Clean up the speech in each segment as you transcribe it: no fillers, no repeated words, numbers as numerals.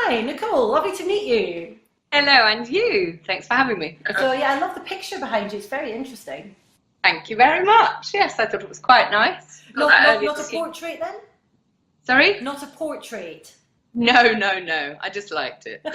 Hi, Nicole. Lovely to meet you. Hello, and you. Thanks for having me. So yeah, I love the picture behind you. It's very interesting. Thank you very much. Yes, I thought it was quite nice. Got Not that not earlier not a this year. portrait then? Sorry? Not a portrait. No, no, no. I just liked it.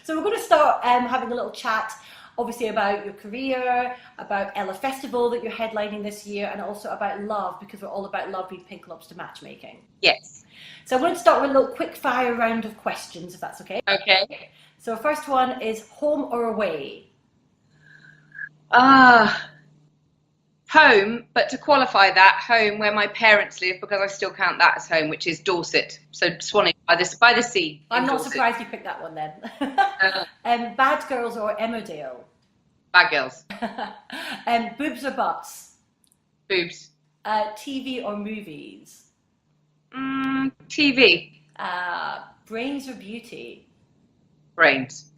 So we're going to start having a little chat, obviously about your career, about Ella Festival that you're headlining this year, and also about love, because we're all about love with Pink Lobster Matchmaking. Yes. So I'm going to start with a little quick fire round of questions, if that's okay. Okay. So first one is home or away? Home, but to qualify that, home where my parents live, because I still count that as home, which is Dorset. So Swanage by the sea. I'm not Dorset. surprised you picked that one then. Bad Girls or Emmerdale? Bad girls. Boobs or butts? Boobs. TV or movies? TV. Brains or beauty? Brains.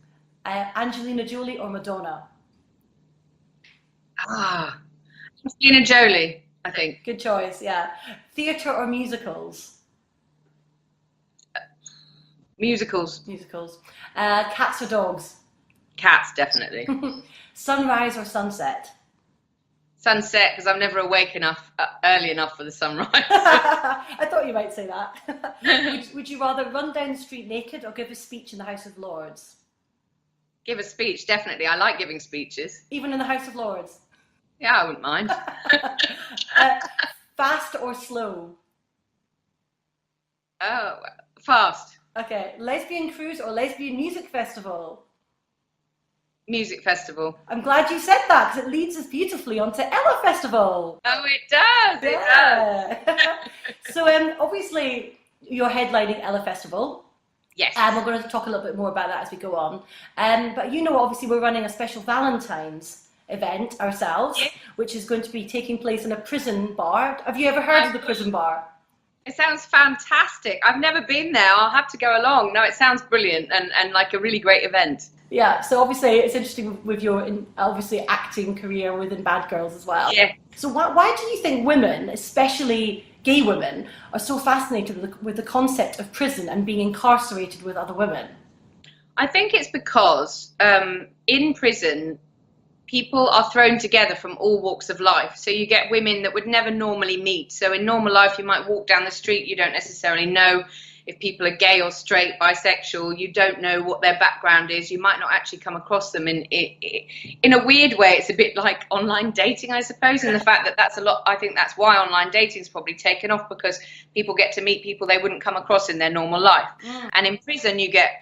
Angelina Jolie or Madonna? Angelina Jolie, I think. Good choice, yeah. Theatre or musicals? Musicals. Musicals. Cats or dogs? Cats, definitely. Sunrise or sunset? Sunset, because I'm never awake enough, early enough for the sunrise. I thought you might say that. Would you rather run down the street naked or give a speech in the House of Lords? Give a speech, definitely. I like giving speeches. Even in the House of Lords? Yeah, I wouldn't mind. Fast or slow? Oh, fast. Okay, lesbian cruise or lesbian music festival? Music festival. I'm glad you said that because it leads us beautifully onto Ella Festival. Oh, it does. It does. So obviously you're headlining Ella Festival. Yes. And we're going to talk a little bit more about that as we go on. But you know, obviously we're running a special Valentines event ourselves, Yes. which is going to be taking place in a prison bar. Have you ever heard of the prison bar? It sounds fantastic. I've never been there. I'll have to go along. No, it sounds brilliant and like a really great event. Yeah, so obviously it's interesting with your obviously acting career within Bad Girls as well. Yeah. So why do you think women, especially gay women, are so fascinated with the concept of prison and being incarcerated with other women? I think it's because in prison, people are thrown together from all walks of life. So you get women that would never normally meet. So in normal life, you might walk down the street, you don't necessarily know if people are gay or straight, bisexual, you don't know what their background is. You might not actually come across them. In a weird way, it's a bit like online dating, I suppose, and the fact that that's a lot. I think that's why online dating is probably taken off, because people get to meet people they wouldn't come across in their normal life. And in prison, you get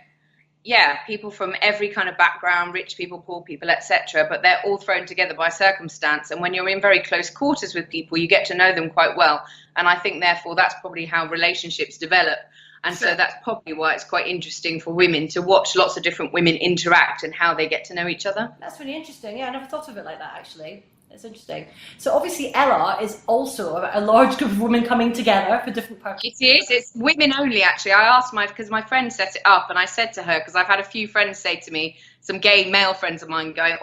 people from every kind of background, rich people, poor people, etc. But they're all thrown together by circumstance. And when you're in very close quarters with people, you get to know them quite well. And I think, therefore, that's probably how relationships develop. And so that's probably why it's quite interesting for women to watch lots of different women interact and how they get to know each other. That's really interesting. Yeah, I never thought of it like that, actually. It's interesting. So obviously Ella is also a large group of women coming together for different purposes. It is. It's women only, actually. I asked because my friend set it up, and I said to her, because I've had a few friends say to me, some gay male friends of mine going,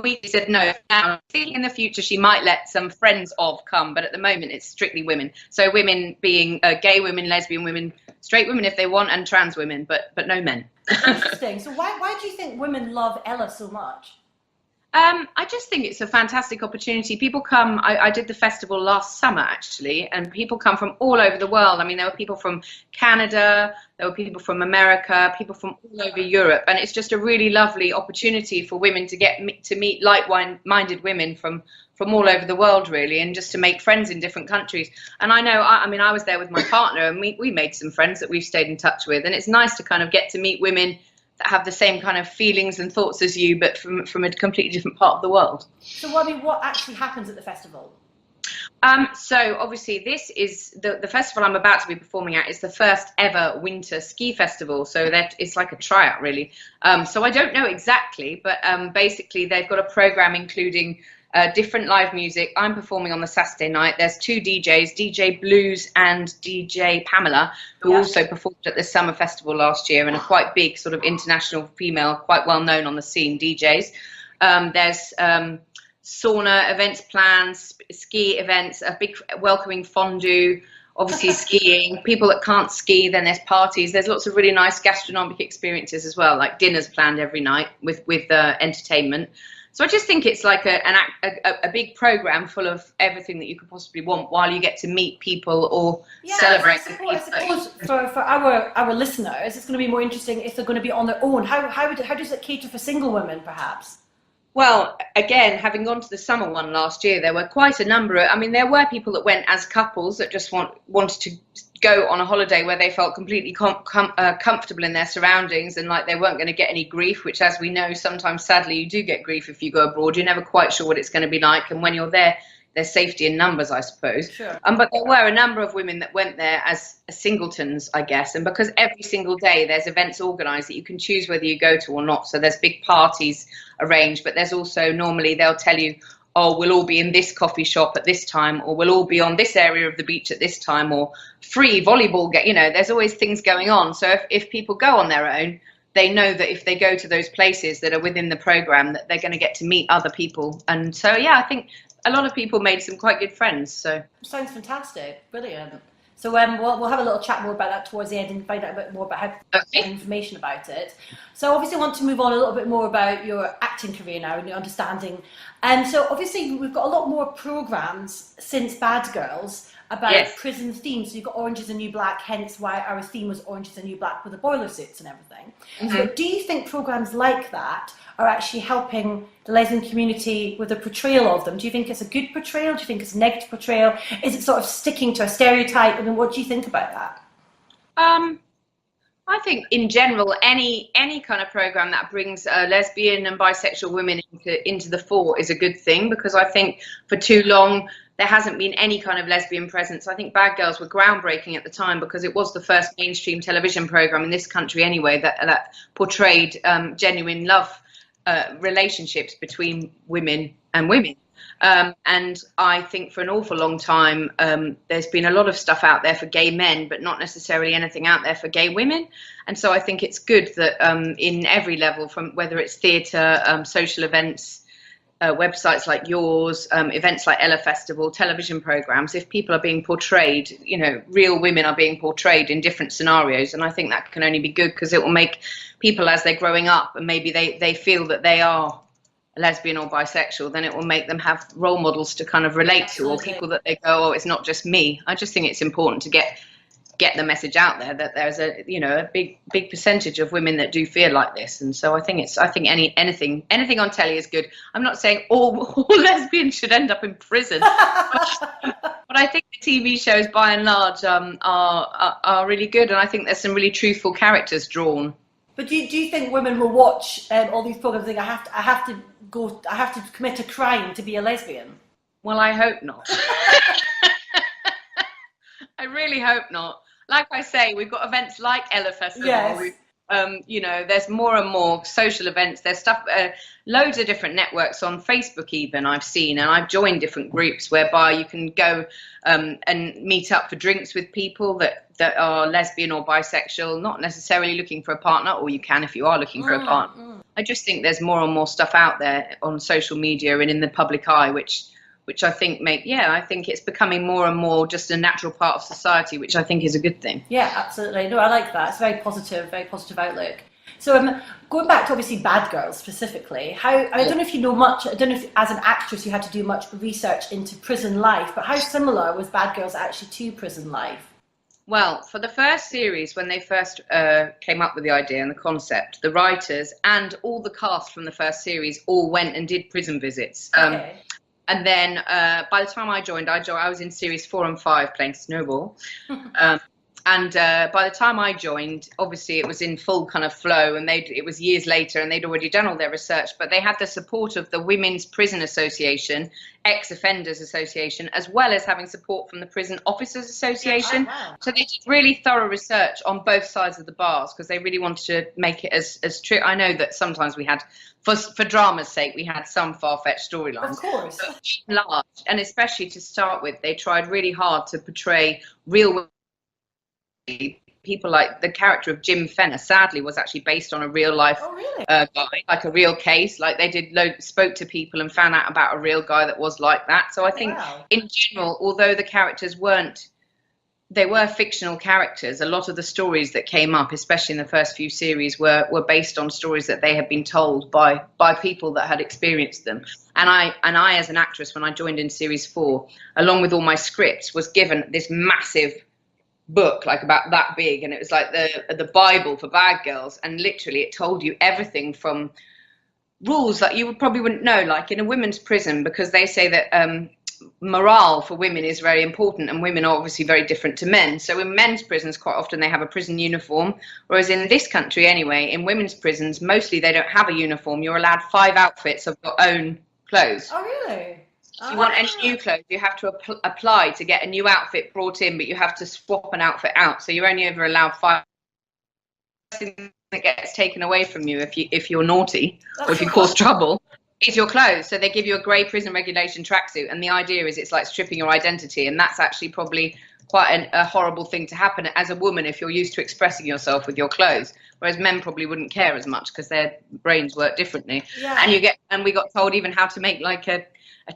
we said no. Now, in the future, she might let some friends of come, but at the moment, it's strictly women. So women being gay women, lesbian women, straight women if they want, and trans women, but no men. Interesting. So why do you think women love Ella so much? I just think it's a fantastic opportunity. People come, I did the festival last summer actually, and people come from all over the world. I mean, there were people from Canada, there were people from America, people from all over Europe, and it's just a really lovely opportunity for women to get to meet like-minded women from all over the world, really, and just to make friends in different countries. And I know, I mean, I was there with my partner, and we made some friends that we've stayed in touch with, and it's nice to kind of get to meet women that have the same kind of feelings and thoughts as you, but from a completely different part of the world. So, I mean, what actually happens at the festival? So obviously this is the festival I'm about to be performing at is the first ever winter ski festival. So that it's like a tryout, really. So I don't know exactly, but basically they've got a program including different live music. I'm performing on the Saturday night. There's two DJs, DJ Blues and DJ Pamela, who also performed at the Summer Festival last year and are quite big, sort of international female, quite well known on the scene DJs. There's sauna events planned, ski events, a big welcoming fondue. obviously skiing. People that can't ski, then there's parties. There's lots of really nice gastronomic experiences as well, like dinners planned every night with entertainment. So I just think it's like a big program full of everything that you could possibly want, while you get to meet people or celebrate. I suppose for our listeners, it's going to be more interesting if they're going to be on their own. How does it cater for single women, perhaps? Well, again, having gone to the summer one last year, there were quite a number of, I mean, there were people that went as couples that just wanted to go on a holiday where they felt completely comfortable in their surroundings, and like they weren't going to get any grief, which, as we know, sometimes sadly you do get grief if you go abroad. You're never quite sure what it's going to be like, and when you're there, there's safety in numbers, I suppose. Sure. But there were a number of women that went there as singletons, I guess, and because every single day there's events organised that you can choose whether you go to or not. So there's big parties arranged, but there's also, normally they'll tell you, oh, we'll all be in this coffee shop at this time, or we'll all be on this area of the beach at this time, or free volleyball there's always things going on. So if people go on their own, they know that if they go to those places that are within the program, that they're going to get to meet other people. And so, yeah, I think a lot of people made some quite good friends. So sounds fantastic, brilliant. So we'll have a little chat more about that towards the end and find out a bit more about how information about it. So obviously I want to move on a little bit more about your acting career now and your understanding. And so obviously we've got a lot more programs since Bad Girls about prison themes. So you've got Orange is the New Black, hence why our theme was Orange is the New Black with the boiler suits and everything. Mm-hmm. So do you think programs like that are actually helping the lesbian community with the portrayal of them? Do you think it's a good portrayal? Do you think it's a negative portrayal? Is it sort of sticking to a stereotype? I mean, what do you think about that? I think in general, any kind of program that brings lesbian and bisexual women into the fore is a good thing, because I think for too long there hasn't been any kind of lesbian presence. I think Bad Girls were groundbreaking at the time, because it was the first mainstream television program in this country anyway that portrayed genuine love relationships between women and women. And I think for an awful long time, there's been a lot of stuff out there for gay men, but not necessarily anything out there for gay women. And so I think it's good that in every level, from whether it's theatre, social events, websites like yours, events like Ella Festival, television programs, if people are being portrayed, real women are being portrayed in different scenarios. And I think that can only be good, because it will make people, as they're growing up and maybe they feel that they are lesbian or bisexual, then it will make them have role models to kind of relate to, or people that they go, oh, it's not just me. I just think it's important to get the message out there that there's a big percentage of women that do feel like this. And so I think anything on telly is good. I'm not saying all lesbians should end up in prison, but I think the TV shows by and large are really good, and I think there's some really truthful characters drawn. But do you think women will watch all these programs and think I have to commit a crime to be a lesbian? Well, I hope not. I really hope not. Like I say, we've got events like Ella Festival. Yes. There's more and more social events. There's stuff, loads of different networks on Facebook even I've seen, and I've joined different groups whereby you can go and meet up for drinks with people that are lesbian or bisexual, not necessarily looking for a partner, or you can if you are looking for a partner. I just think there's more and more stuff out there on social media and in the public eye, which I think I think it's becoming more and more just a natural part of society, which I think is a good thing. Yeah, absolutely. No, I like that. It's a very positive outlook. So going back to obviously Bad Girls specifically, I don't know if you know much, I don't know if as an actress you had to do much research into prison life, but how similar was Bad Girls actually to prison life? Well, for the first series, when they first came up with the idea and the concept, the writers and all the cast from the first series all went and did prison visits. Okay. And then by the time I joined, I was in series 4 and 5 playing Snowball. And by the time I joined, obviously it was in full kind of flow, and it was years later, and they'd already done all their research, but they had the support of the Women's Prison Association, Ex-Offenders Association, as well as having support from the Prison Officers Association. Yeah, wow. So they did really thorough research on both sides of the bars, because they really wanted to make it as true. I know that sometimes we had, for drama's sake, we had some far-fetched storylines. Of course. But large, and especially to start with, they tried really hard to portray real people. Like the character of Jim Fenner, sadly, was actually based on a real life guy, like a real case. Like they spoke to people and found out about a real guy that was like that. So I think in general, although the characters weren't they were fictional characters. A lot of the stories that came up, especially in the first few series, were based on stories that they had been told by people that had experienced them. And I, as an actress, when I joined in series 4, along with all my scripts, was given this massive book, like about that big, and it was like the Bible for bad girls. And literally, it told you everything from rules that you probably wouldn't know, like in a women's prison, because they say that morale for women is very important, and women are obviously very different to men. So in men's prisons, quite often they have a prison uniform, whereas in this country anyway, in women's prisons, mostly they don't have a uniform. You're allowed 5 outfits of your own clothes. Oh, really? If you want any new clothes, you have to apply to get a new outfit brought in, but you have to swap an outfit out. So you're only ever allowed 5. That gets taken away from you if you're naughty or if you cause trouble is your clothes. So they give you a grey prison regulation tracksuit, and the idea is it's like stripping your identity, and that's actually probably quite a horrible thing to happen as a woman if you're used to expressing yourself with your clothes, whereas men probably wouldn't care as much because their brains work differently. Yeah. And we got told even how to make like a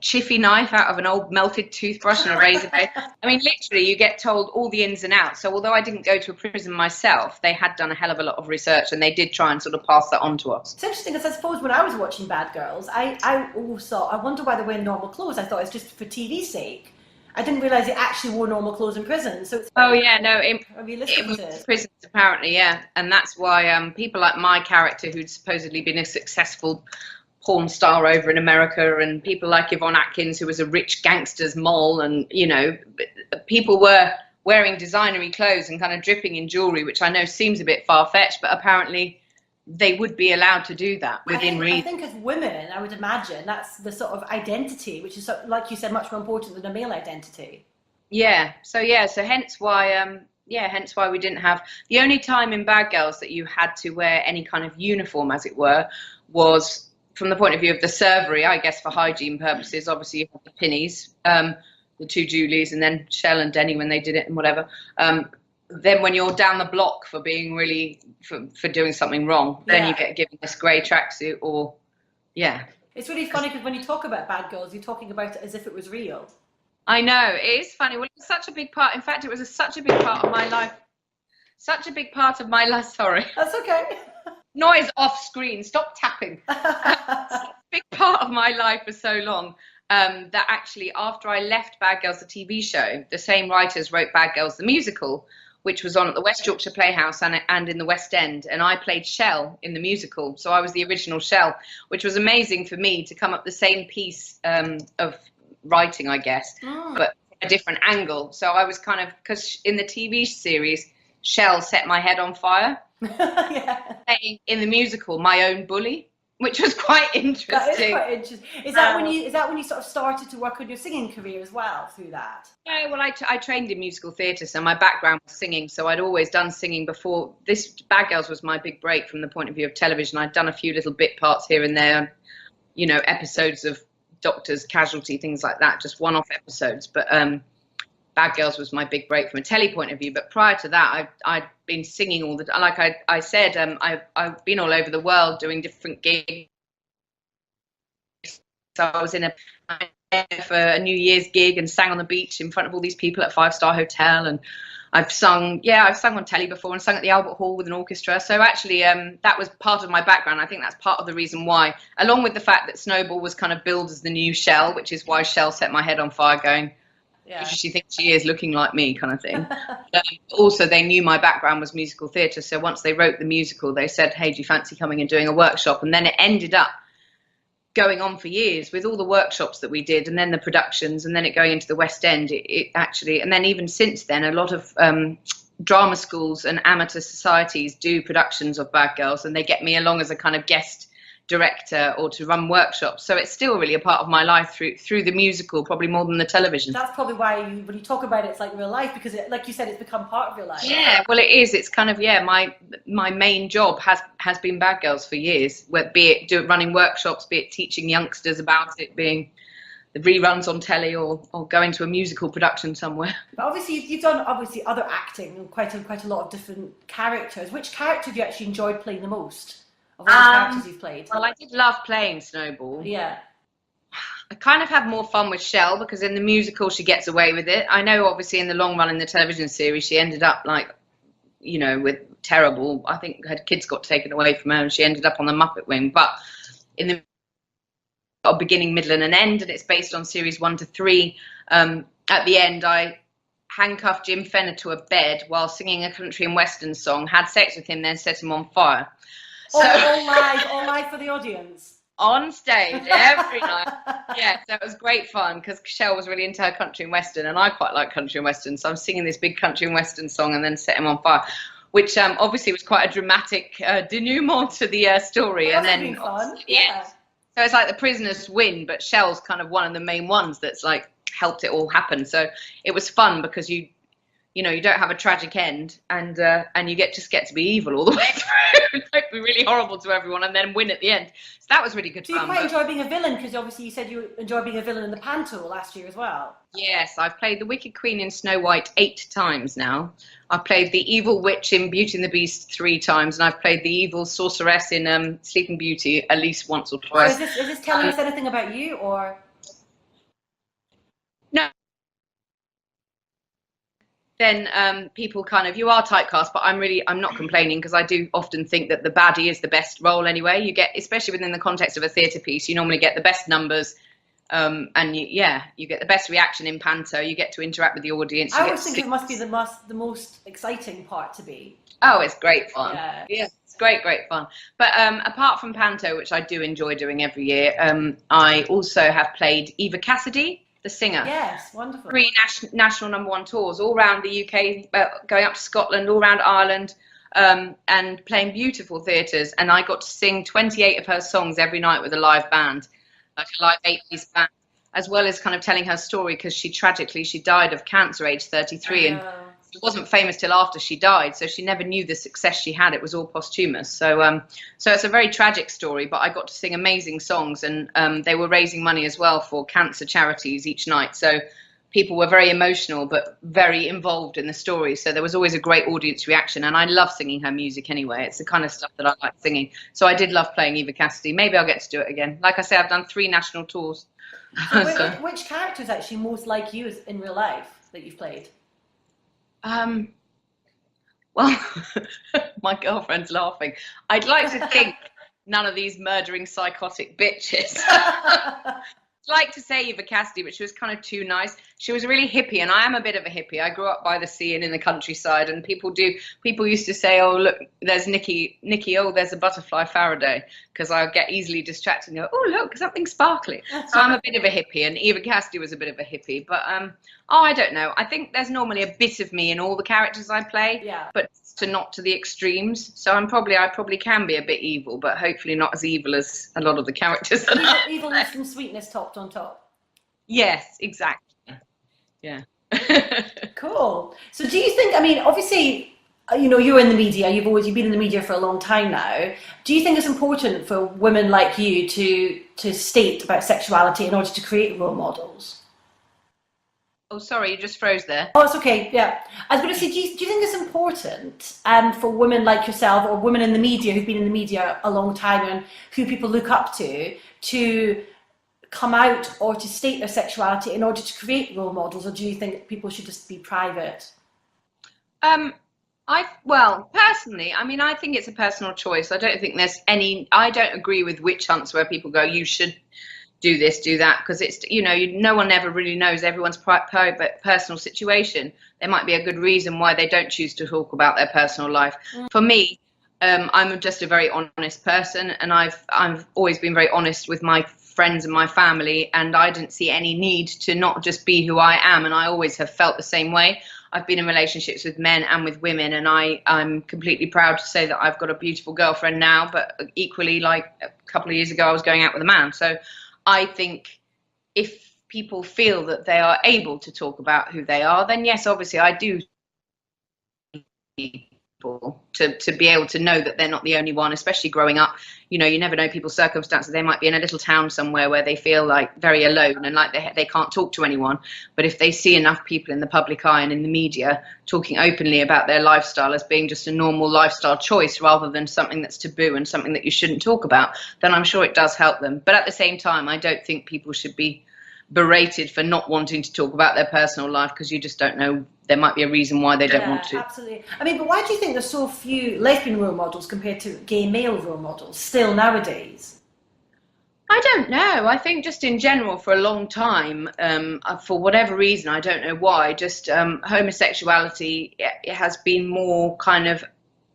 chiffy knife out of an old melted toothbrush and a razor blade. I mean, literally, you get told all the ins and outs. So although I didn't go to a prison myself, they had done a hell of a lot of research, and they did try and sort of pass that on to us. It's interesting because I suppose when I was watching Bad Girls, I always thought, I wonder why they wear normal clothes. I thought it's just for TV's sake. I didn't realise they actually wore normal clothes in prison. So it's it was prisons apparently, yeah. And that's why people like my character, who'd supposedly been a successful porn star over in America, and people like Yvonne Atkins, who was a rich gangster's mole, and people were wearing designery clothes and kind of dripping in jewelry, which I know seems a bit far-fetched, but apparently they would be allowed to do that within reason. I think as women, I would imagine that's the sort of identity, which is, like you said, much more important than a male identity. So hence why we didn't have, the only time in Bad Girls that you had to wear any kind of uniform, as it were, was from the point of view of the servery, I guess, for hygiene purposes. Obviously, you have the Pinnies, the 2 Julies, and then Shell and Denny when they did it and whatever. Then when you're down the block for being really, for doing something wrong, then you get given this grey tracksuit or, It's really funny because when you talk about Bad Girls, you're talking about it as if it was real. I know, it is funny. Well, it was such a big part. In fact, it was such a big part of my life. Sorry. That's okay. Noise off screen. Stop tapping. Big part of my life for so long that actually after I left Bad Girls, the TV show, the same writers wrote Bad Girls, the musical, which was on at the West Yorkshire Playhouse and in the West End. And I played Shell in the musical. So I was the original Shell, which was amazing for me to come up the same piece of writing, I guess, but from a different angle. So I was kind of, because in the TV series, Shell set my head on fire. Playing in the musical my own bully, which was quite interesting. That is quite interesting. Is that when you sort of started to work on your singing career as well through that? Yeah, well, I trained in musical theatre, so my background was singing. So I'd always done singing before. This Bad Girls was my big break from the point of view of television. I'd done a few little bit parts here and there, episodes of Doctors, Casualty, things like that, just one-off episodes. But Bad Girls was my big break from a telly point of view. But prior to that, I'd been singing all the time. Like I said, I've been all over the world doing different gigs. So I was for a New Year's gig and sang on the beach in front of all these people at a 5-star hotel. And I've sung on telly before and sung at the Albert Hall with an orchestra. So actually, that was part of my background. I think that's part of the reason why, along with the fact that Snowball was kind of billed as the new Shell, which is why Shell set my head on fire going, who does she think she is, looking like me, kind of thing. Also, they knew my background was musical theatre. So once they wrote the musical, they said, hey, do you fancy coming and doing a workshop? And then it ended up going on for years with all the workshops that we did, and then the productions, and then it going into the West End. It actually, and then even since then, a lot of drama schools and amateur societies do productions of Bad Girls, and they get me along as a kind of guest director or to run workshops. So it's still really a part of my life through the musical, probably more than the television. That's probably why when you talk about it, it's like real life, because like you said, it's become part of your life. Yeah, well, it is. It's kind of, my main job has been Bad Girls for years, be it running workshops, be it teaching youngsters about it, being the reruns on telly or going to a musical production somewhere. But obviously you've done other acting and quite a lot of different characters. Which character have you actually enjoyed playing the most of all the characters you've played? Well, I did love playing Snowball. Yeah. I kind of have more fun with Shell because in the musical she gets away with it. I know obviously in the long run in the television series she ended up like, you know, with terrible, I think her kids got taken away from her and she ended up on the Muppet Wing. But in the beginning, middle and an end, and it's based on series 1 to 3. At the end, I handcuffed Jim Fenner to a bed while singing a country and western song, had sex with him, then set him on fire. So, all live for the audience. On stage every night. Yeah, so it was great fun because Shell was really into her country and western, and I quite like country and western, so I'm singing this big country and western song and then set him on fire, which obviously was quite a dramatic denouement to the story. Well, and then fun. Yeah. So it's like the prisoners win, but Shell's kind of one of the main ones that's like helped it all happen. So it was fun because you know, you don't have a tragic end, and you get to be evil all the way through, like be really horrible to everyone, and then win at the end. So that was really good fun. So you quite enjoy being a villain because obviously you said you enjoy being a villain in the panto last year as well. Yes, I've played the Wicked Queen in Snow White 8 times now. I've played the evil witch in Beauty and the Beast 3 times, and I've played the evil sorceress in Sleeping Beauty at least once or twice. So is this telling us anything about you, or? No. Then people kind of, you are typecast, but I'm not complaining because I do often think that the baddie is the best role anyway. You get, especially within the context of a theatre piece, you normally get the best numbers, and you get the best reaction in panto. You get to interact with the audience. I always think it must be the most exciting part to be. Oh, it's great fun. Yeah, it's great fun. But apart from panto, which I do enjoy doing every year, I also have played Eva Cassidy, the singer. Yes, wonderful. 3 national #1 tours all around the UK, going up to Scotland, all around Ireland, and playing beautiful theatres. And I got to sing 28 of her songs every night with a live band, like a live 8-piece band, as well as kind of telling her story because she died of cancer, age 33, and she wasn't famous till after she died, so she never knew the success she had. It was all posthumous. So it's a very tragic story, but I got to sing amazing songs, and they were raising money as well for cancer charities each night. So people were very emotional but very involved in the story. So there was always a great audience reaction, and I love singing her music anyway. It's the kind of stuff that I like singing. So I did love playing Eva Cassidy. Maybe I'll get to do it again. Like I say, I've done 3 national tours. So which character is actually most like you in real life that you've played? Well, my girlfriend's laughing. I'd like to think none of these murdering psychotic bitches. I'd like to say Eva Cassidy, but she was kind of too nice. She was really hippie, and I am a bit of a hippie. I grew up by the sea and in the countryside, and people used to say, oh, look, there's Nikki, oh, there's a butterfly Faraday, because I get easily distracted and go, oh, look, something sparkly. So I'm a bit of a hippie, and Eva Cassidy was a bit of a hippie. But, I don't know. I think there's normally a bit of me in all the characters I play, but not to the extremes. So I probably can be a bit evil, but hopefully not as evil as a lot of the characters. Evil with some sweetness topped on top. Yes, exactly. Yeah. Cool. So do you think, I mean, obviously, you know, you're in the media, you've been in the media for a long time now. Do you think it's important for women like you to state about sexuality in order to create role models? Oh, sorry, you just froze there. Oh, it's okay, yeah. I was going to say, do you think it's important for women like yourself or women in the media who've been in the media a long time and who people look up to come out or to state their sexuality in order to create role models, or do you think people should just be private? Well, personally, I mean, I think it's a personal choice. I don't think I don't agree with witch hunts where people go, you should do this, do that, because it's, you know, no one ever really knows everyone's private personal situation. There might be a good reason why they don't choose to talk about their personal life. For me, I'm just a very honest person, and I've always been very honest with my friends and my family, and I didn't see any need to not just be who I am, and I always have felt the same way. I've been in relationships with men and with women, and I'm completely proud to say that I've got a beautiful girlfriend now, but equally, like a couple of years ago, I was going out with a man. So I think if people feel that they are able to talk about who they are, then yes, obviously I do to be able to know that they're not the only one, especially growing up. You know, you never know people's circumstances. They might be in a little town somewhere where they feel like very alone and like they can't talk to anyone. But if they see enough people in the public eye and in the media talking openly about their lifestyle as being just a normal lifestyle choice rather than something that's taboo and something that you shouldn't talk about, then I'm sure it does help them. But at the same time, I don't think people should be berated for not wanting to talk about their personal life, because you just don't know, there might be a reason why they don't want to. Absolutely. I mean, but why do you think there's so few lesbian role models compared to gay male role models still nowadays? I don't know. I think just in general for a long time, for whatever reason, I don't know why, just homosexuality, it has been more kind of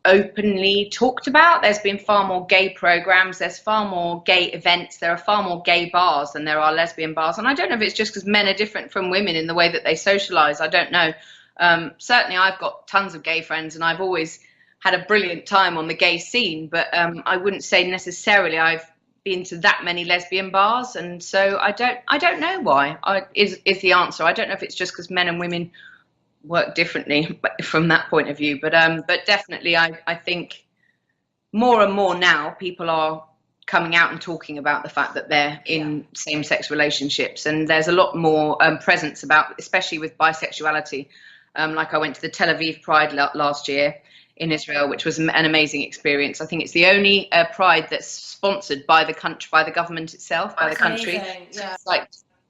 openly talked about. There's been far more gay programs, there's far more gay events, there are far more gay bars than there are lesbian bars. And I don't know if it's just because men are different from women in the way that they socialize. I don't know. Certainly I've got tons of gay friends and I've always had a brilliant time on the gay scene, but I wouldn't say necessarily I've been to that many lesbian bars. And so I don't know why is the answer. I don't know if it's just because men and women work differently from that point of view, but definitely I think more and more now people are coming out and talking about the fact that they're in same-sex relationships, and there's a lot more presence about, especially with bisexuality. Like I went to the Tel Aviv Pride last year in Israel, which was an amazing experience. I think it's the only Pride that's sponsored by the country, by the government itself, by the country. Yeah. It's like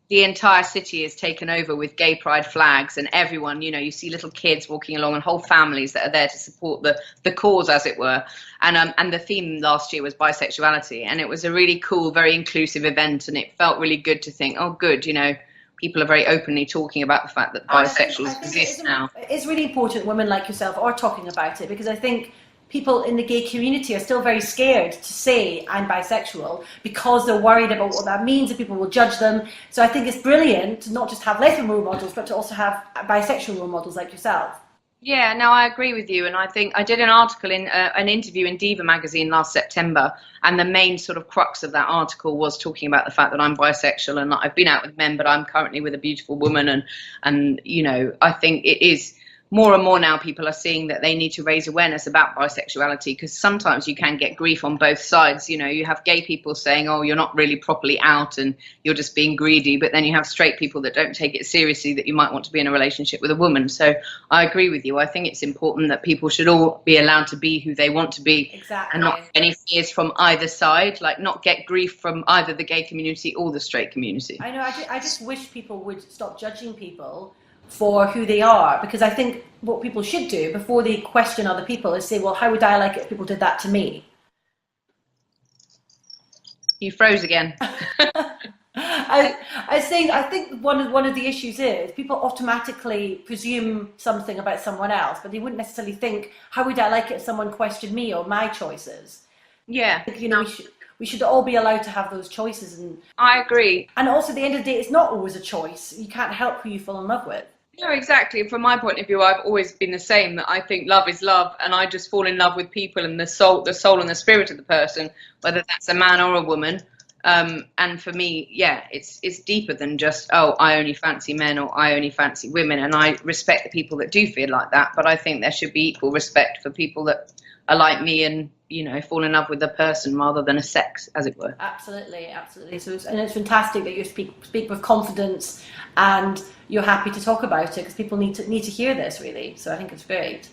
the entire city is taken over with gay pride flags, and everyone, you know, you see little kids walking along and whole families that are there to support the cause, as it were. And the theme last year was bisexuality, and it was a really cool, very inclusive event, and it felt really good to think, oh, good, you know, people are very openly talking about the fact that bisexuals exist now. It's really important women like yourself are talking about it, because I think people in the gay community are still very scared to say I'm bisexual because they're worried about what that means and people will judge them. So I think it's brilliant to not just have lesbian role models, but to also have bisexual role models like yourself. Yeah, no, I agree with you. And I think I did an article in an interview in Diva magazine last September, and the main sort of crux of that article was talking about the fact that I'm bisexual and that I've been out with men, but I'm currently with a beautiful woman. And you know, I think it is more and more now people are seeing that they need to raise awareness about bisexuality, because sometimes you can get grief on both sides. You know, you have gay people saying, oh, you're not really properly out and you're just being greedy, but then you have straight people that don't take it seriously, that you might want to be in a relationship with a woman. So I agree with you. I think it's important that people should all be allowed to be who they want to be. Exactly. And not any fears from either side, like not get grief from either the gay community or the straight community. I know, I just wish people would stop judging people for who they are, because I think what people should do before they question other people is say, well, how would I like it if people did that to me? You froze again. I was saying, I think one of the issues is people automatically presume something about someone else, but they wouldn't necessarily think, how would I like it if someone questioned me or my choices? Yeah. You know, we should all be allowed to have those choices. And I agree. And also at the end of the day, it's not always a choice. You can't help who you fall in love with. No, exactly. From my point of view, I've always been the same, that I think love is love, and I just fall in love with people and the soul and the spirit of the person, whether that's a man or a woman. And for me, yeah, it's deeper than just, oh, I only fancy men or I only fancy women. And I respect the people that do feel like that, but I think there should be equal respect for people that are like me and, you know, fall in love with a person rather than a sex, as it were. Absolutely, absolutely. So it's fantastic that you speak with confidence and you're happy to talk about it, because people need to hear this, really. So I think it's great.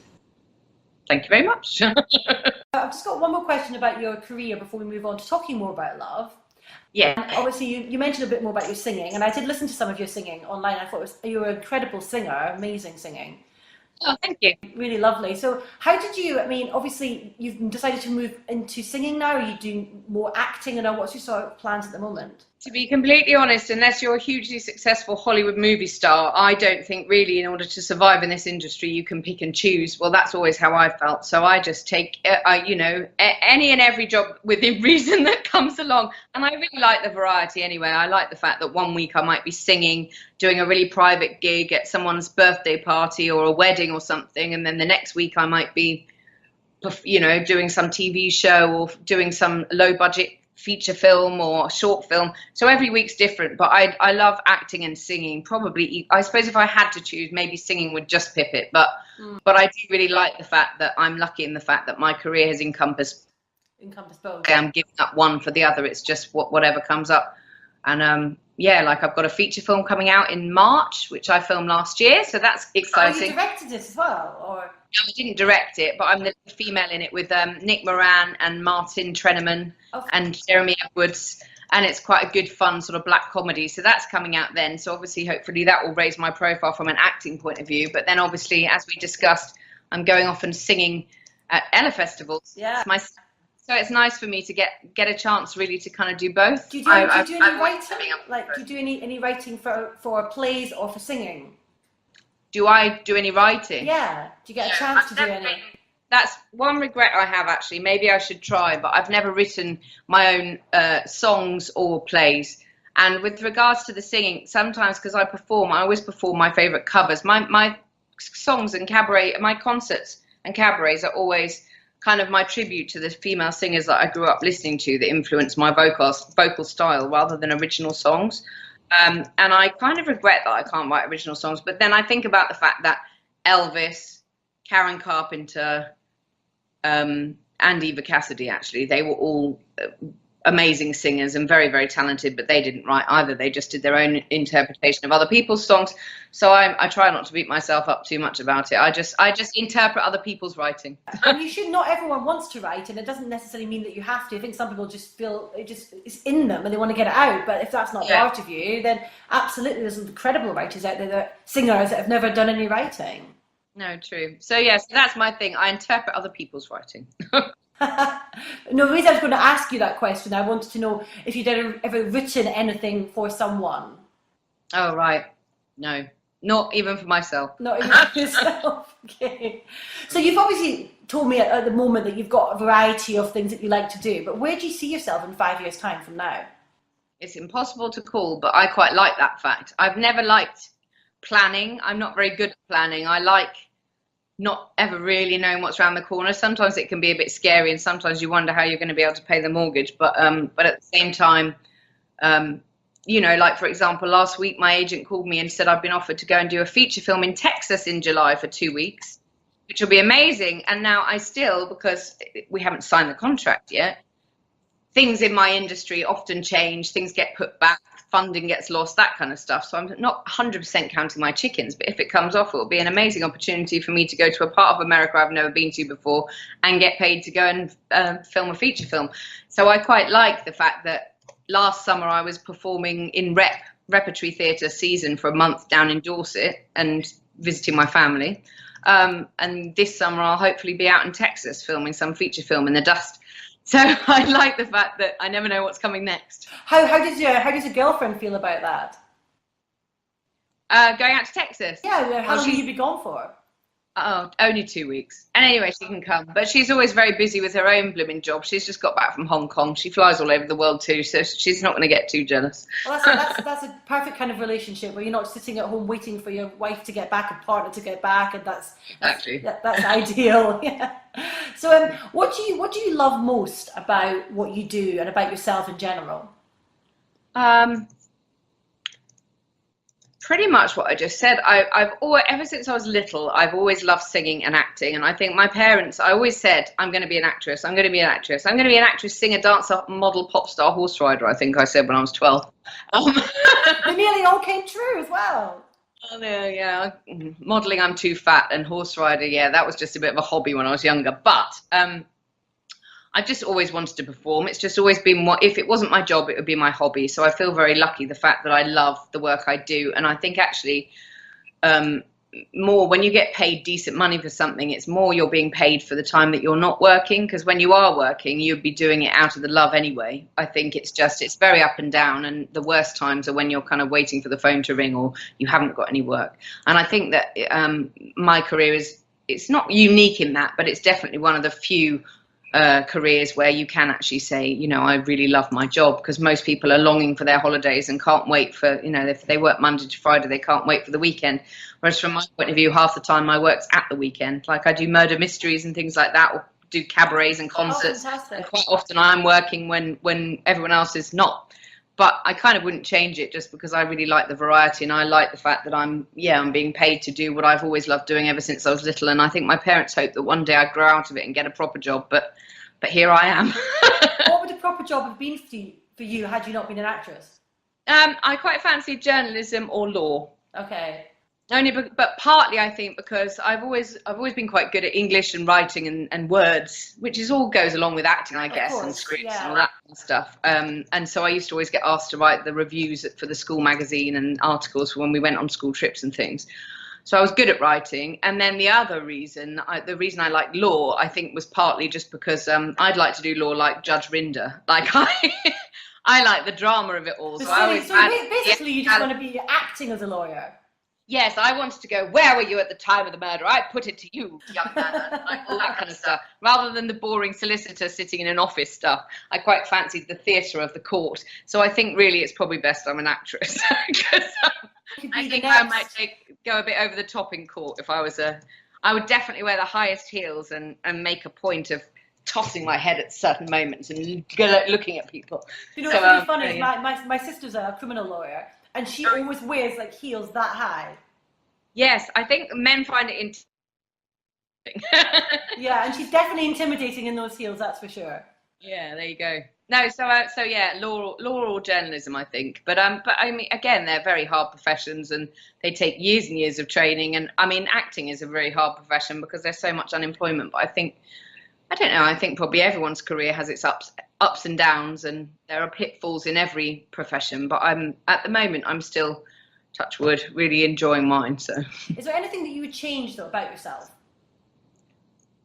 Thank you very much. I've just got one more question about your career before we move on to talking more about love. Yeah. And obviously, you mentioned a bit more about your singing, and I did listen to some of your singing online. I thought you were an incredible singer, amazing singing. Oh, thank you. Really lovely. So how did you, I mean, obviously you've decided to move into singing now. Are you doing more acting, and what's your sort of plans at the moment? To be completely honest, unless you're a hugely successful Hollywood movie star, I don't think really in order to survive in this industry you can pick and choose. Well, that's always how I felt. So I just take, you know, any and every job within reason that comes along. And I really like the variety anyway. I like the fact that one week I might be singing, doing a really private gig at someone's birthday party or a wedding or something. And then the next week I might be, you know, doing some TV show or doing some low budget feature film or short film. So every week's different, but I love acting and singing. Probably, I suppose if I had to choose, maybe singing would just pip it. But I do really like the fact that I'm lucky in the fact that my career has encompassed both. I'm giving up one for the other. It's just whatever comes up. And yeah, like I've got a feature film coming out in March, which I filmed last year, so that's exciting. Oh, you directed it as well, or? No, I didn't direct it, but I'm the female in it with Nick Moran and Martin Treneman and Jeremy Edwards, and it's quite a good, fun sort of black comedy. So that's coming out then. So obviously, hopefully, that will raise my profile from an acting point of view. But then, obviously, as we discussed, I'm going off and singing at Ella festivals. Yeah. So it's nice for me to get a chance really to kind of do both. Do you do any writing? Like, do you do any writing for plays or for singing? Do I do any writing? Yeah. Do you get a chance to do any? That's one regret I have, actually. Maybe I should try, but I've never written my own songs or plays. And with regards to the singing, sometimes because I always perform my favourite covers. My songs and cabaret, my concerts and cabarets are always kind of my tribute to the female singers that I grew up listening to that influenced my vocal style rather than original songs. And I kind of regret that I can't write original songs. But then I think about the fact that Elvis, Karen Carpenter, and Eva Cassidy, actually, they were all amazing singers and very, very talented, but they didn't write either. They just did their own interpretation of other people's songs. So I try not to beat myself up too much about it. I just interpret other people's writing. And you should. Not everyone wants to write, and it doesn't necessarily mean that you have to. I think some people just feel it's in them and they want to get it out. But if that's not part of you, then absolutely, there's some incredible writers out there, singers that have never done any writing. No, true. So yes, that's my thing. I interpret other people's writing. No, the reason I was going to ask you that question, I wanted to know if you'd ever written anything for someone. Oh, right. No, not even for myself. Not even for yourself. Okay. So you've obviously told me at the moment that you've got a variety of things that you like to do, but where do you see yourself in 5 years' time from now? It's impossible to call, but I quite like that fact. I've never liked planning. I'm not very good at planning. I like not ever really knowing what's around the corner. Sometimes it can be a bit scary, and sometimes you wonder how you're going to be able to pay the mortgage. But at the same time, you know, like for example, last week my agent called me and said I've been offered to go and do a feature film in Texas in July for 2 weeks, which will be amazing. And now because we haven't signed the contract yet, things in my industry often change, things get put back, funding gets lost, that kind of stuff. So I'm not 100% counting my chickens, but if it comes off, it will be an amazing opportunity for me to go to a part of America I've never been to before and get paid to go and film a feature film. So I quite like the fact that last summer I was performing in repertory theatre season for a month down in Dorset and visiting my family. And this summer I'll hopefully be out in Texas filming some feature film in the dust. So I like the fact that I never know what's coming next. How does your girlfriend feel about that? Going out to Texas? Yeah, how long will you be gone for? Oh, only 2 weeks. And anyway, she can come. But she's always very busy with her own blooming job. She's just got back from Hong Kong. She flies all over the world too, so she's not going to get too jealous. Well, that's a perfect kind of relationship where you're not sitting at home waiting for your wife to get back and partner to get back, and that's ideal. Yeah. So, what do you love most about what you do and about yourself in general? Pretty much what I just said. I've always, ever since I was little, I've always loved singing and acting. And I think my parents, I always said, I'm going to be an actress. I'm going to be an actress. I'm going to be an actress, singer, dancer, model, pop star, horse rider, I think I said when I was 12. They nearly all came true as well. Oh, yeah. Modelling, I'm too fat. And horse rider, yeah, that was just a bit of a hobby when I was younger. But I've just always wanted to perform. It's just always been if it wasn't my job, it would be my hobby. So I feel very lucky, the fact that I love the work I do. And I think actually more when you get paid decent money for something, it's more you're being paid for the time that you're not working. Because when you are working, you'd be doing it out of the love anyway. I think it's very up and down. And the worst times are when you're kind of waiting for the phone to ring or you haven't got any work. And I think that my career it's not unique in that, but it's definitely one of the few careers where you can actually say, you know, I really love my job, because most people are longing for their holidays and can't wait for, you know, if they work Monday to Friday, they can't wait for the weekend. Whereas from my point of view, half the time my work's at the weekend. Like I do murder mysteries and things like that, or do cabarets and concerts, and quite often I'm working when everyone else is not. But I kind of wouldn't change it just because I really like the variety, and I like the fact that I'm being paid to do what I've always loved doing ever since I was little. And I think my parents hope that one day I'd grow out of it and get a proper job, but here I am. What would a proper job have been for you had you not been an actress? I quite fancy journalism or law. Okay. But partly I think because I've always been quite good at English and writing and words, which all goes along with acting, I guess, and scripts and all that kind of stuff. And so I used to always get asked to write the reviews for the school magazine and articles for when we went on school trips and things. So I was good at writing. And then the other reason, the reason I liked law, I think, was partly just because I'd like to do law like Judge Rinder. Like I like the drama of it all. So basically, you just want to be acting as a lawyer. Yes, I wanted to go, where were you at the time of the murder? I put it to you, young man, like all that kind of stuff. Rather than the boring solicitor sitting in an office stuff, I quite fancied the theatre of the court. So I think really it's probably best I'm an actress. I think I might go a bit over the top in court if I was I would definitely wear the highest heels and make a point of tossing my head at certain moments and looking at people. You know, what's really funny is my sister's a criminal lawyer, and she always wears like heels that high. Yes, I think men find it intimidating. Yeah, and she's definitely intimidating in those heels, that's for sure. Yeah, there you go. No, so yeah, law or journalism, I think. But I mean, again, they're very hard professions, and they take years and years of training. And I mean, acting is a very hard profession because there's so much unemployment. But I don't know. I think probably everyone's career has its ups and downs, and there are pitfalls in every profession. But at the moment, I'm still, touch wood, really enjoying mine. So, is there anything that you would change though about yourself?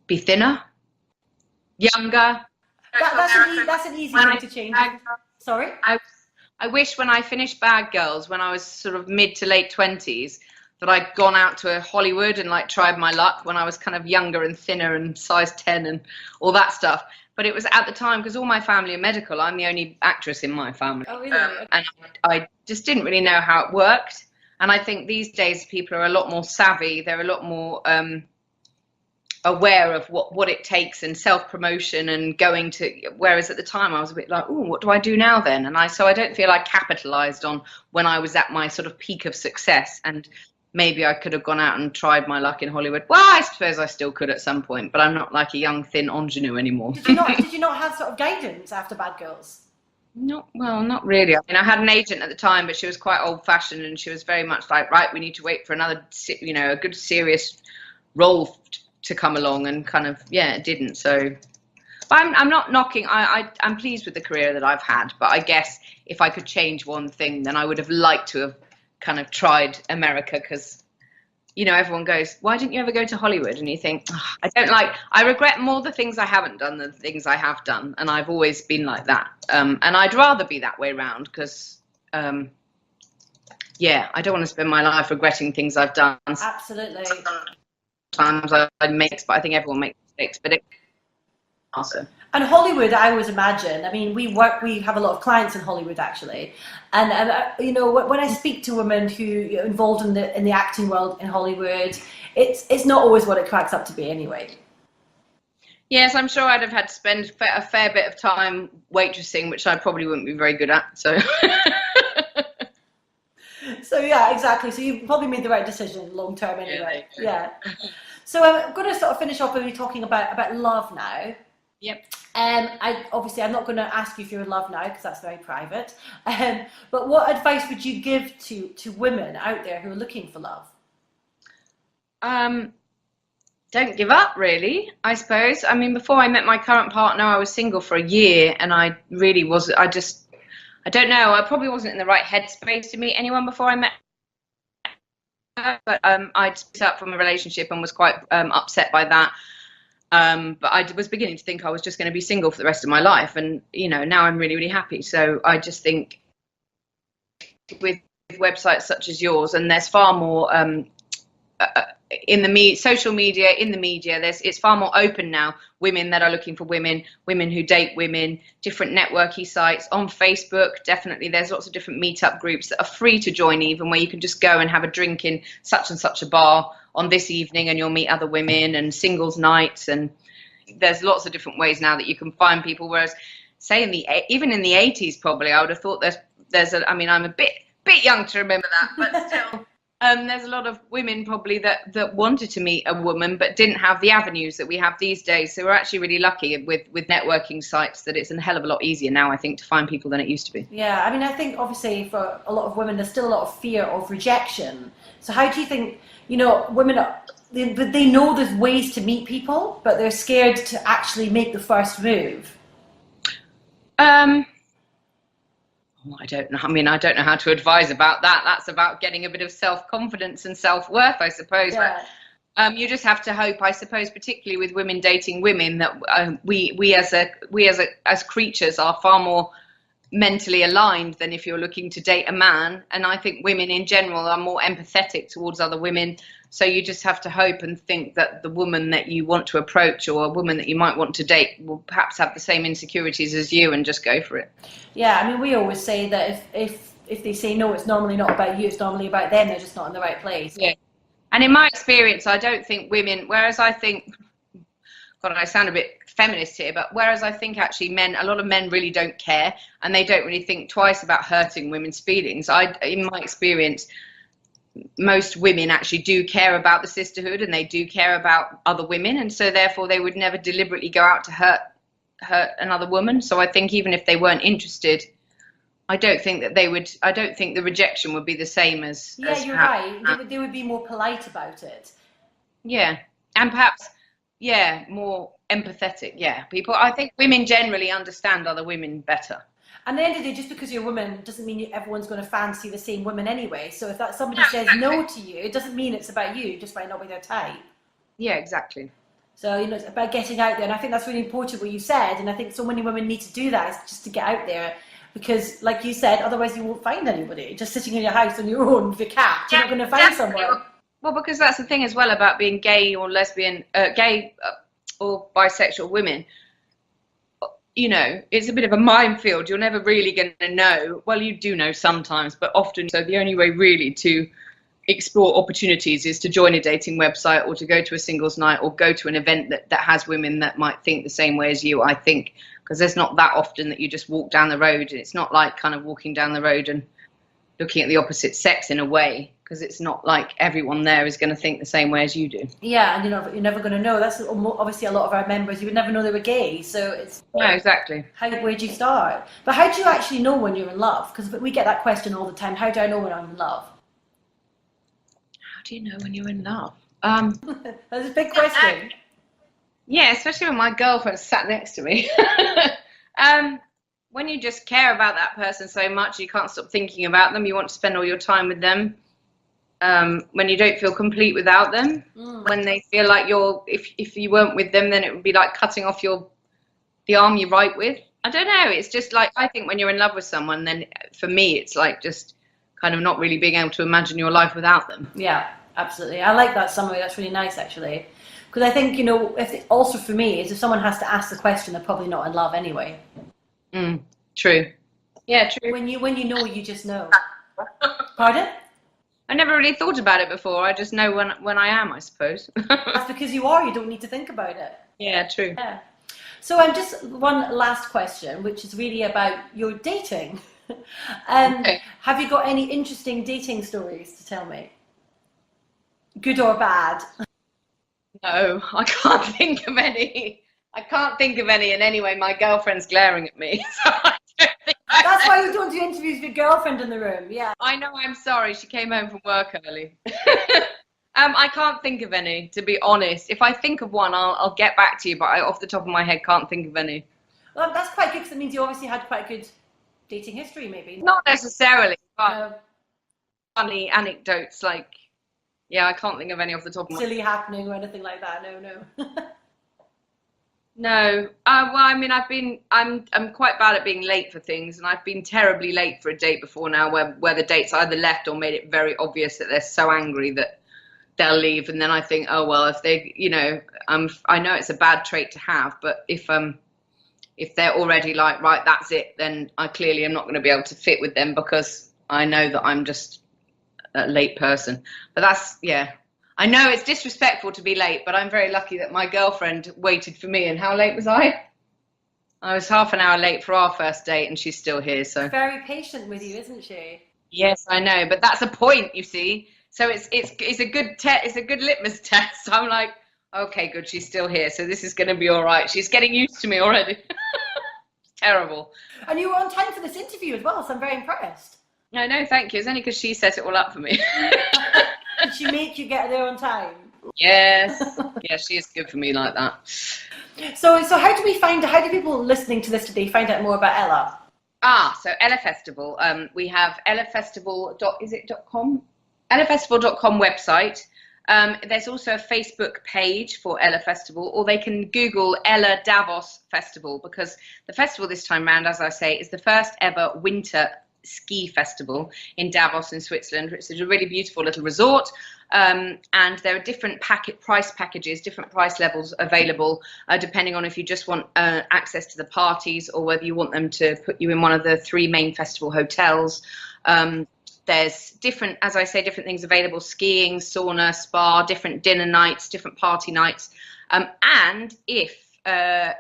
Be thinner, younger. That's an easy thing to change. Sorry? I wish when I finished Bad Girls, when I was sort of mid to late 20s, that I'd gone out to Hollywood and like tried my luck when I was kind of younger and thinner and size 10 and all that stuff. But it was at the time, because all my family are medical, I'm the only actress in my family. Oh, really? And I just didn't really know how it worked. And I think these days people are a lot more savvy. They're a lot more aware of what it takes and self-promotion and going to, whereas at the time I was a bit like, oh, what do I do now then? And so I don't feel I capitalized on when I was at my sort of peak of success, and maybe I could have gone out and tried my luck in Hollywood. Well, I suppose I still could at some point, but I'm not like a young thin ingenue anymore. Did you not have sort of guidance after Bad Girls? Not really. I mean, I had an agent at the time, but she was quite old-fashioned, and she was very much like, right, we need to wait for another, a good serious role to come along, and kind of, it didn't. So but I'm not knocking. I'm pleased with the career that I've had, but I guess if I could change one thing, then I would have liked to have kind of tried America, because everyone goes, why didn't you ever go to Hollywood? And you think, I regret more the things I haven't done than the things I have done, and I've always been like that, and I'd rather be that way around, because I don't want to spend my life regretting things I've done. Absolutely. Sometimes I make mistakes, but I think everyone makes mistakes, but it's awesome. And Hollywood, I always imagine, I mean, we have a lot of clients in Hollywood actually, and when I speak to women who are involved in the acting world in Hollywood, it's not always what it cracks up to be anyway. Yes, I'm sure I'd have had to spend a fair bit of time waitressing, which I probably wouldn't be very good at, so. So yeah, exactly. So you probably made the right decision long term anyway. Yeah. So I'm going to sort of finish off with you talking about love now. Yep. I'm not going to ask you if you're in love now, because that's very private. But what advice would you give to women out there who are looking for love? Don't give up, really, I suppose. I mean, before I met my current partner, I was single for a year, and I really was. I don't know. I probably wasn't in the right headspace to meet anyone before I met her, but I'd split up from a relationship and was quite upset by that. But I was beginning to think I was just going to be single for the rest of my life, and now I'm really, really happy. So I just think with websites such as yours, and there's far more in the social media, in the media, it's far more open now. Women that are looking for women who date women, different networky sites on Facebook. Definitely, there's lots of different meetup groups that are free to join, even where you can just go and have a drink in such and such a bar on this evening, and you'll meet other women, and singles nights, and there's lots of different ways now that you can find people. Whereas, say even in the 80s, probably I would have thought I mean, I'm a bit young to remember that, but still. There's a lot of women probably that wanted to meet a woman but didn't have the avenues that we have these days. So we're actually really lucky with networking sites that it's a hell of a lot easier now, I think, to find people than it used to be. Yeah, I mean, I think obviously for a lot of women there's still a lot of fear of rejection. So how do you think, women they know there's ways to meet people, but they're scared to actually make the first move? I don't know. I mean, I don't know how to advise about that. That's about getting a bit of self-confidence and self-worth, I suppose. Yeah. But you just have to hope, I suppose, particularly with women dating women, that we as creatures are far more mentally aligned than if you're looking to date a man. And I think women in general are more empathetic towards other women. So you just have to hope and think that the woman that you want to approach, or a woman that you might want to date, will perhaps have the same insecurities as you, and just go for it. Yeah, I mean, we always say that if they say no, it's normally not about you, it's normally about them, they're just not in the right place. Yeah. And in my experience, I don't think women, whereas I think, God, I sound a bit feminist here, but whereas I think actually a lot of men really don't care, and they don't really think twice about hurting women's feelings. In my experience, most women actually do care about the sisterhood, and they do care about other women, and so therefore they would never deliberately go out to hurt another woman. So I think even if they weren't interested, I don't think the rejection would be the same as... Yeah, you're right. They would be more polite about it. Yeah, and perhaps, more empathetic. Yeah, I think women generally understand other women better. And at the end of the day, just because you're a woman doesn't mean everyone's going to fancy the same women anyway. So if somebody says no to you, it doesn't mean it's about you. It just might not be their type. Yeah, exactly. So, it's about getting out there. And I think that's really important what you said. And I think so many women need to do that, is just to get out there. Because, like you said, otherwise you won't find anybody. Just sitting in your house on your own with your cat, you're not going to find someone. Well, because that's the thing as well about being gay or lesbian, or bisexual women. It's a bit of a minefield. You're never really going to know. Well, you do know sometimes, but often. So the only way really to explore opportunities is to join a dating website, or to go to a singles night, or go to an event that has women that might think the same way as you, I think. Because there's not that often that you just walk down the road, and it's not like kind of walking down the road and looking at the opposite sex in a way, because it's not like everyone there is going to think the same way as you do. Yeah, and you're never going to know. That's obviously a lot of our members, you would never know they were gay, so it's... Yeah, exactly. Where do you start? But how do you actually know when you're in love? Because we get that question all the time. How do I know when I'm in love? How do you know when you're in love? That's a big question. Yeah, especially when my girlfriend sat next to me. When you just care about that person so much, you can't stop thinking about them. You want to spend all your time with them. When you don't feel complete without them. When they feel like if you weren't with them, then it would be like cutting off the arm you write with. I don't know. It's just like, I think when you're in love with someone, then for me, it's like just kind of not really being able to imagine your life without them. Yeah, absolutely. I like that summary. That's really nice, actually. Because I think, also for me, is if someone has to ask the question, they're probably not in love anyway. True. Yeah, true. When you know, you just know. Pardon? I never really thought about it before. I just know when I am, I suppose. That's because you are. You don't need to think about it. Yeah, true. Yeah. So just one last question, which is really about your dating. Okay. Have you got any interesting dating stories to tell me? Good or bad? No, I can't think of any. And anyway, my girlfriend's glaring at me. So I don't think That's why we don't do interviews with your girlfriend in the room. Yeah. I know, I'm sorry. She came home from work early. I can't think of any, to be honest. If I think of one, I'll get back to you, but I, off the top of my head, can't think of any. Well, that's quite good, because it means you obviously had quite a good dating history, maybe. Not necessarily, but funny anecdotes, like, yeah, I can't think of any off the top of my head. Silly happening or anything like that. No. No. Well, I mean, I'm quite bad at being late for things, and I've been terribly late for a date before now, where the date's either left or made it very obvious that they're so angry that they'll leave, and then I think, oh well, if they, I know it's a bad trait to have, but if they're already like, right, that's it, then I clearly am not going to be able to fit with them, because I know that I'm just a late person. But that's, yeah, I know it's disrespectful to be late, but I'm very lucky that my girlfriend waited for me. And how late was I? I was half an hour late for our first date, and she's still here. So very patient with you, isn't she? yes, I know, but that's a point, you see. So it's a good it's a good litmus test. I'm like, okay, good, she's still here, so this is going to be all right. She's getting used to me already. It's terrible. And you were on time for this interview as well, so I'm very impressed. No, thank you. It's only because she set it all up for me. Did she make you get there on time? Yes. Yeah, she is good for me like that. So how do people listening to this today find out more about Ella? So Ella Festival. We have ellafestival.com? ellafestival.com website. There's also a Facebook page for Ella Festival, or they can Google Ella Davos Festival, because the festival this time round, as I say, is the first ever winter ski festival in Davos in Switzerland, which is a really beautiful little resort. And there are different price packages, different price levels available, depending on if you just want access to the parties or whether you want them to put you in one of the 3 main festival hotels. There's different, as I say, different things available: skiing, sauna, spa, different dinner nights, different party nights. And if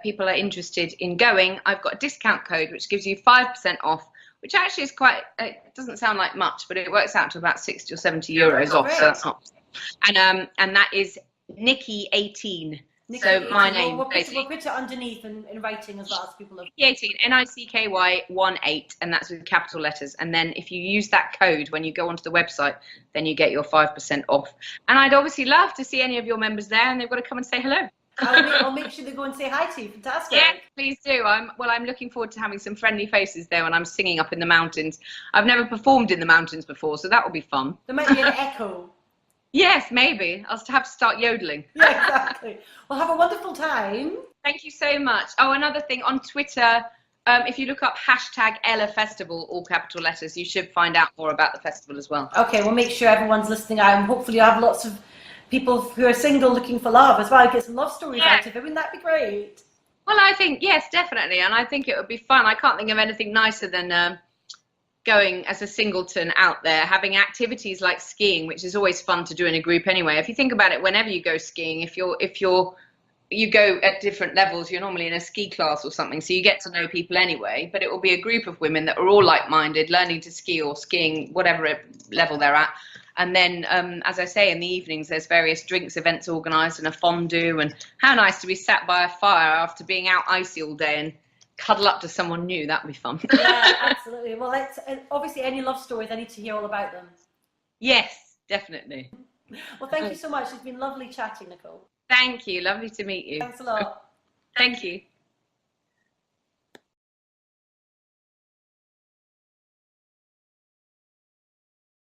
people are interested in going, I've got a discount code which gives you 5% off, which actually is quite, it doesn't sound like much, but it works out to about 60 or 70 euros off. So that's not. And that is Nikki 18. So my name, we'll put it underneath in writing as well, as people have. 18, NICKY 18, and that's with capital letters. And then if you use that code when you go onto the website, then you get your 5% off. And I'd obviously love to see any of your members there, and they've got to come and say hello. I'll make sure they go and say hi to you. Fantastic. Yeah, please do. I'm looking forward to having some friendly faces there when I'm singing up in the mountains. I've never performed in the mountains before, so that will be fun. There might be an echo. Yes, maybe. I'll have to start yodeling. Yeah, exactly. Well, have a wonderful time. Thank you so much. Oh, another thing, on Twitter, if you look up hashtag Ella Festival, all capital letters, you should find out more about the festival as well. Okay, we'll make sure everyone's listening out, and hopefully you'll have lots of people who are single looking for love as well. Get some love stories out of it. Wouldn't that be great? Well, I think, yes, definitely. And I think it would be fun. I can't think of anything nicer than going as a singleton out there, having activities like skiing, which is always fun to do in a group anyway. If you think about it, whenever you go skiing, if you go at different levels, you're normally in a ski class or something, so you get to know people anyway, but it will be a group of women that are all like-minded, learning to ski or skiing, whatever level they're at. And then, as I say, in the evenings, there's various drinks events organised and a fondue, and how nice to be sat by a fire after being out icy all day and cuddle up to someone new. That'd be fun. Yeah, absolutely. Well, obviously any love stories, I need to hear all about them. Yes, definitely. Well, thank you so much. It's been lovely chatting, Nicole. Thank you. Lovely to meet you. Thanks a lot. Thank you.